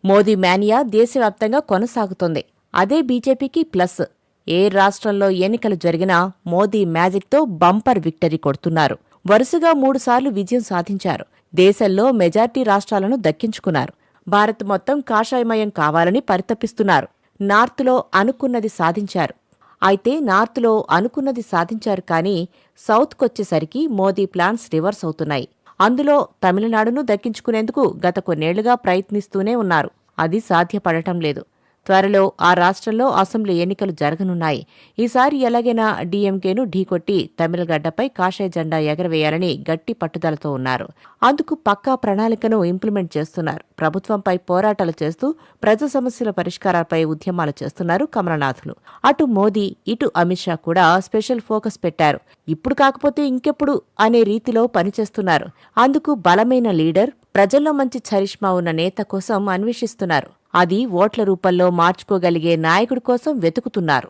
Modi mania దేశవ్యాప్తంగా కొనసాగుతోంది. అదే బీజేపీకి ప్లస్. ఏ రాష్ట్రంలో ఎన్నికలు జరిగినా మోదీ మ్యాజిక్తో బంపర్ విక్టరీ కొడుతున్నారు. వరుసగా 3 సార్లు విజయం సాధించారు. దేశంలో మెజార్టీ రాష్ట్రాలను దక్కించుకున్నారు. భారత్ మొత్తం కాషాయమయం కావాలని పరితపిస్తున్నారు. నార్త్లో అనుకున్నది సాధించారు. అయితే నార్త్లో అనుకున్నది సాధించారు కానీ సౌత్కొచ్చేసరికి మోదీ ప్లాన్స్ రివర్స్ అవుతున్నాయి. అందులో తమిళనాడును దక్కించుకునేందుకు గత కొన్నేళ్లుగా ప్రయత్నిస్తూనే ఉన్నారు. అది సాధ్యపడటం లేదు. త్వరలో ఆ రాష్ట్రంలో అసెంబ్లీ ఎన్నికలు జరగనున్నాయి. ఈసారి ఎలాగైనా డీఎంకేను ఢీకొట్టి తమిళగడ్డపై కాషాయ జెండా ఎగరవేయాలని గట్టి పట్టుదలతో ఉన్నారు. అందుకు పక్కా ప్రణాళికను ఇంప్లిమెంట్ చేస్తున్నారు. ప్రభుత్వంపై పోరాటాలు చేస్తూ ప్రజా సమస్యల పరిష్కారాలపై ఉద్యమాలు చేస్తున్నారు కమలనాథులు. అటు మోదీ, ఇటు అమిత్ షా కూడా స్పెషల్ ఫోకస్ పెట్టారు. ఇప్పుడు కాకపోతే ఇంకెప్పుడు అనే రీతిలో పనిచేస్తున్నారు. అందుకు బలమైన లీడర్, ప్రజల్లో మంచి ఛరిష్మా ఉన్న నేత కోసం అన్వేషిస్తున్నారు. అది ఓట్ల రూపంలో మార్చుకోగలిగే నాయకుడి కోసం వెతుకుతున్నారు.